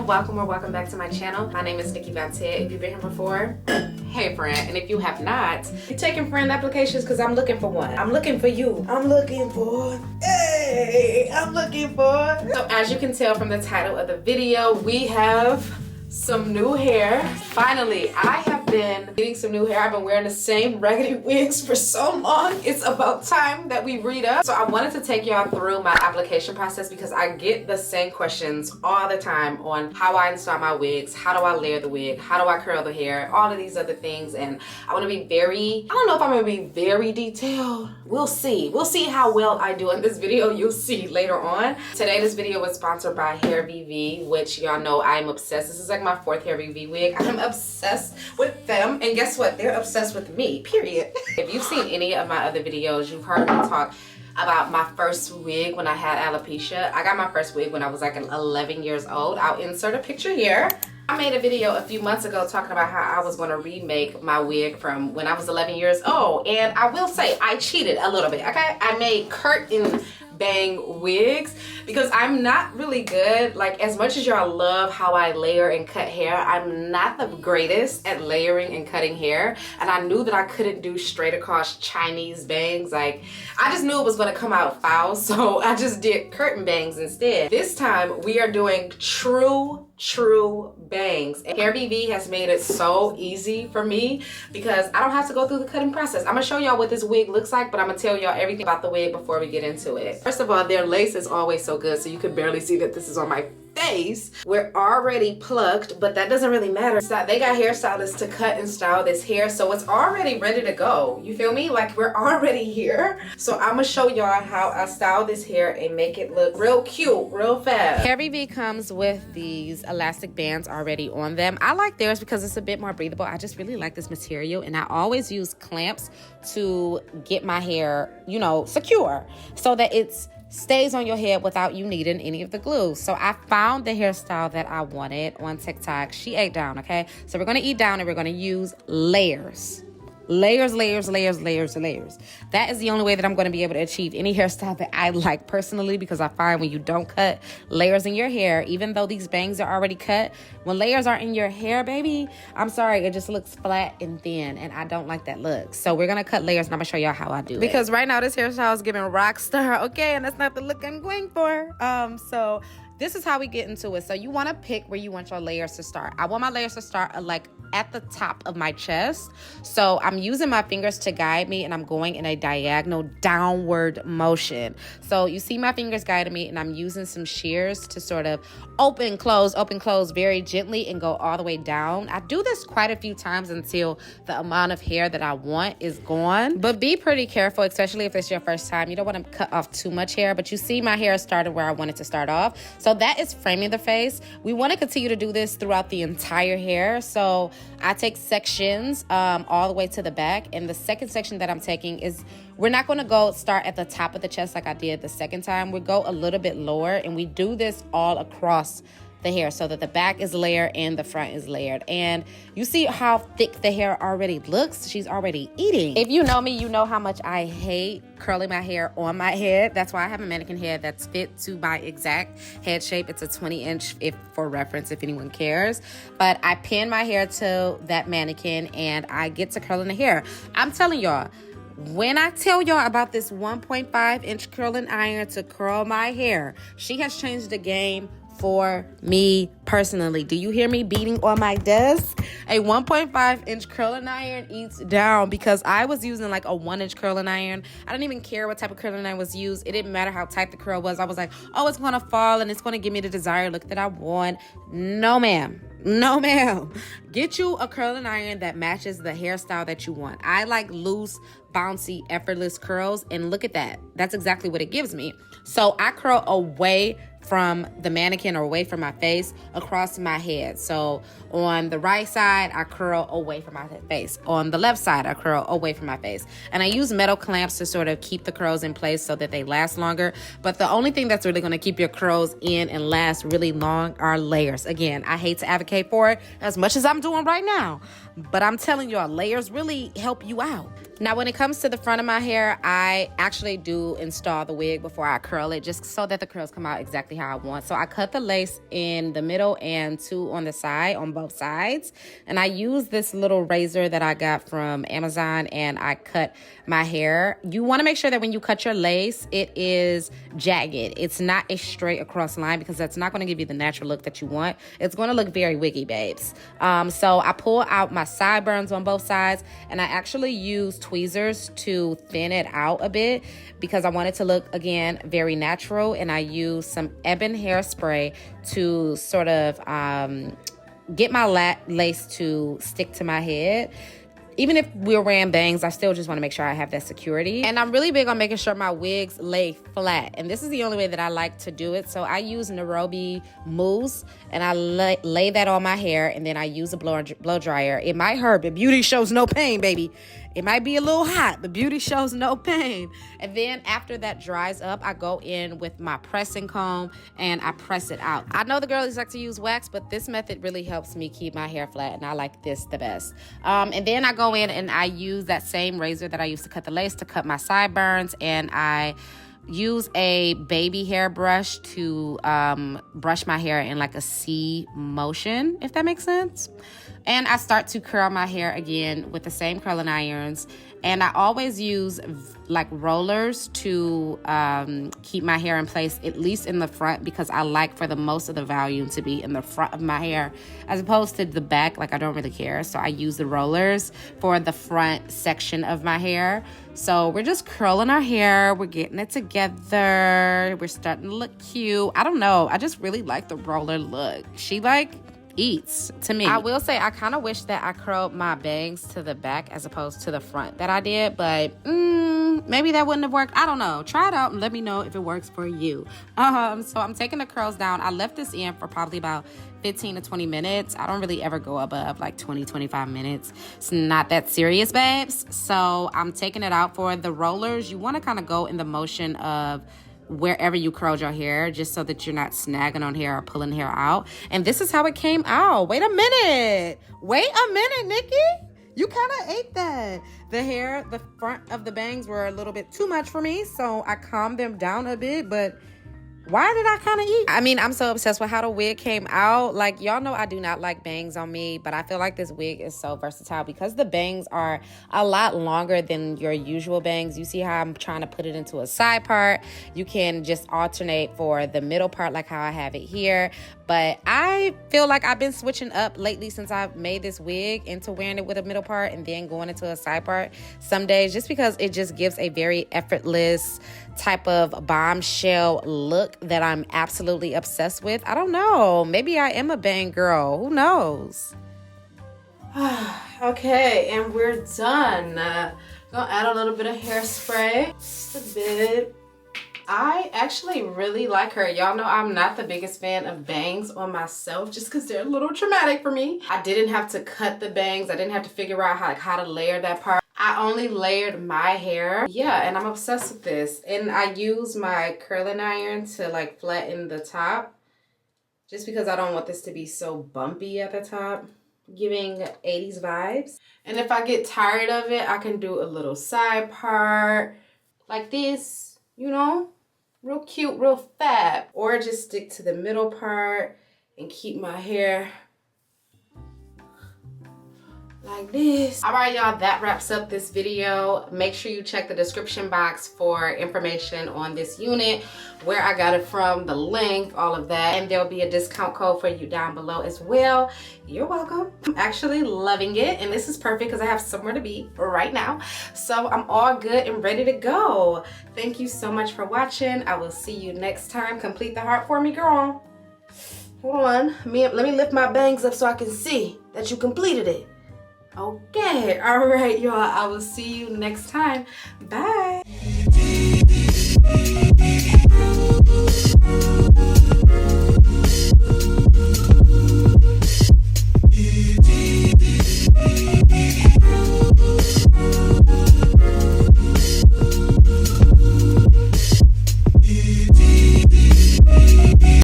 welcome or welcome back to my channel. My name is Nikki Vantea. If you've been here before, hey friend, and if you have not, you're taking friend applications because I'm looking for one. I'm looking for you. I'm looking for, hey, I'm looking for. So as you can tell from the title of the video, we have some new hair. Finally, I have been getting some new hair. I've been wearing the same raggedy wigs for so long. It's about time that we read up. So I wanted to take y'all through my application process because I get the same questions all the time on how I install my wigs, how do I layer the wig, how do I curl the hair, all of these other things. And I want to be I don't know if I'm going to be very detailed. We'll see. We'll see how well I do in this video. You'll see later on. Today, this video was sponsored by Hairvivi, which y'all know I'm obsessed. This is like my fourth Hairvivi wig. I'm obsessed with them, and guess what? They're obsessed with me, period. If you've seen any of my other videos, you've heard me talk about my first wig when I had alopecia. I got my first wig when I was like 11 years old. I'll insert a picture here. I made a video a few months ago talking about how I was going to remake my wig from when I was 11 years old, and I will say I cheated a little bit, okay? I made curtain bang wigs because I'm not really good. Like, as much as y'all love how I layer and cut hair, I'm not the greatest at layering and cutting hair, and I knew that I couldn't do straight across Chinese bangs. Like, I just knew it was going to come out foul, so I just did curtain bangs instead. This time we are doing true bangs. And Hairvivi has made it so easy for me because I don't have to go through the cutting process. I'm gonna show y'all what this wig looks like, but I'm gonna tell y'all everything about the wig before we get into it. First of all, their lace is always so good, so you can barely see that this is on my face. We're already plucked, but that doesn't really matter. They got hairstylists to cut and style this hair, so it's already ready to go. You feel me? Like, we're already here. So I'm gonna show y'all how I style this hair and make it look real cute, real fast. Hairvivi comes with these elastic bands already on them. I like theirs because it's a bit more breathable. I just really like this material, and I always use clamps to get my hair, you know, secure so that it's stays on your head without you needing any of the glue. So I found the hairstyle that I wanted on TikTok. She ate down, okay? So we're gonna eat down and we're gonna use layers. Layers. That is the only way that I'm going to be able to achieve any hairstyle that I like personally, because I find when you don't cut layers in your hair, even though these bangs are already cut, when layers are in your hair, baby, I'm sorry, it just looks flat and thin, and I don't like that look. So we're going to cut layers, and I'm going to show y'all how I do it. Because right now this hairstyle is giving rock star, okay? And that's not the look I'm going for. So this is how we get into it. So you want to pick where you want your layers to start. I want my layers to start like at the top of my chest. So I'm using my fingers to guide me, and I'm going in a diagonal downward motion. So you see my fingers guiding me, and I'm using some shears to sort of open, close very gently and go all the way down. I do this quite a few times until the amount of hair that I want is gone. But be pretty careful, especially if it's your first time. You don't want to cut off too much hair, but you see my hair started where I want it to start off. So that is framing the face. We want to continue to do this throughout the entire hair. So I take sections all the way to the back, and the second section that I'm taking is, we're not going to start at the top of the chest like I did the second time. We go a little bit lower, and we do this all across the hair so that the back is layered and the front is layered. And you see how thick the hair already looks. She's already eating. If you know me, you know how much I hate curling my hair on my head. That's why I have a mannequin head that's fit to my exact head shape. It's a 20-inch, for reference, if anyone cares. But I pin my hair to that mannequin, and I get to curling the hair. I'm telling y'all, when I tell y'all about this 1.5-inch curling iron to curl my hair, she has changed the game for me personally. Do you hear me beating on my desk? A 1.5-inch curling iron eats down, because I was using like a 1-inch curling iron. I didn't even care what type of curling iron was used. It didn't matter how tight the curl was. I was like, oh, it's gonna fall and it's gonna give me the desired look that I want. No, ma'am. No, ma'am. Get you a curling iron that matches the hairstyle that you want. I like loose, bouncy, effortless curls, and look at that. That's exactly what it gives me. So I curl away from the mannequin or away from my face across my head. So on the right side, I curl away from my face. On the left side, I curl away from my face. And I use metal clamps to sort of keep the curls in place so that they last longer. But the only thing that's really going to keep your curls in and last really long are layers. Again, I hate to advocate for it as much as I'm doing right now, but I'm telling y'all, layers really help you out. Now, when it comes to the front of my hair, I actually do install the wig before I curl it, just so that the curls come out exactly how I want. So I cut the lace in the middle and 2 on the side, on both sides. And I use this little razor that I got from Amazon, and I cut my hair. You want to make sure that when you cut your lace, it is jagged. It's not a straight across line, because that's not going to give you the natural look that you want. It's going to look very wiggy, babes. So I pull out my sideburns on both sides, and I actually use tweezers to thin it out a bit, because I want it to look, again, very natural. And I use some Ebon hairspray to sort of get my lace to stick to my head. Even if we're wearing bangs, I still just want to make sure I have that security. And I'm really big on making sure my wigs lay flat. And this is the only way that I like to do it. So I use Nairobi mousse, and I lay that on my hair, and then I use a blow dryer. It might hurt, but beauty shows no pain, baby. It might be a little hot, but beauty shows no pain. And then after that dries up, I go in with my pressing comb and I press it out. I know the girlies like to use wax, but this method really helps me keep my hair flat, and I like this the best. And then I go in and I use that same razor that I used to cut the lace to cut my sideburns, and I use a baby hair brush to brush my hair in like a C motion, if that makes sense. And I start to curl my hair again with the same curling irons. And I always use like rollers to keep my hair in place, at least in the front, because I like for the most of the volume to be in the front of my hair as opposed to the back. Like, I don't really care. So I use the rollers for the front section of my hair. So we're just curling our hair. We're getting it together. We're starting to look cute. I don't know. I just really like the roller look. She eats to me. I will say I kind of wish that I curled my bangs to the back as opposed to the front that I did, but maybe that wouldn't have worked. I don't know. Try it out and let me know if it works for you. So I'm taking the curls down. I left this in for probably about 15 to 20 minutes. I don't really ever go above like 20-25 minutes. It's not that serious, babes. So I'm taking it out. For the rollers, you want to kind of go in the motion of wherever you curled your hair, just so that you're not snagging on hair or pulling hair out. And this is how it came out. Wait a minute, Nikki. You kind of ate that. The hair, the front of the bangs were a little bit too much for me, so I calmed them down a bit, but why did I kind of eat? I mean, I'm so obsessed with how the wig came out. Like, y'all know I do not like bangs on me, but I feel like this wig is so versatile because the bangs are a lot longer than your usual bangs. You see how I'm trying to put it into a side part? You can just alternate for the middle part like how I have it here. But I feel like I've been switching up lately since I've made this wig into wearing it with a middle part and then going into a side part some days, just because it just gives a very effortless type of bombshell look that I'm absolutely obsessed with. I don't know. Maybe I am a bang girl. Who knows? Okay, and we're done. Gonna add a little bit of hairspray. Just a bit. I actually really like her. Y'all know I'm not the biggest fan of bangs on myself just because they're a little traumatic for me. I didn't have to cut the bangs. I didn't have to figure out how to layer that part. I only layered my hair. Yeah, and I'm obsessed with this. And I use my curling iron to like flatten the top just because I don't want this to be so bumpy at the top, giving 80s vibes. And if I get tired of it, I can do a little side part like this, you know? Real cute, real fab. Or just stick to the middle part and keep my hair like this. All right, y'all, that wraps up this video. Make sure you check the description box for information on this unit, where I got it from, the link, all of that. And there'll be a discount code for you down below as well. You're welcome. I'm actually loving it, and this is perfect because I have somewhere to be right now. So I'm all good and ready to go. Thank you so much for watching. I will see you next time. Complete the heart for me, girl. Hold on. Let me lift my bangs up so I can see that you completed it. Okay, all right, y'all. I will see you next time. Bye.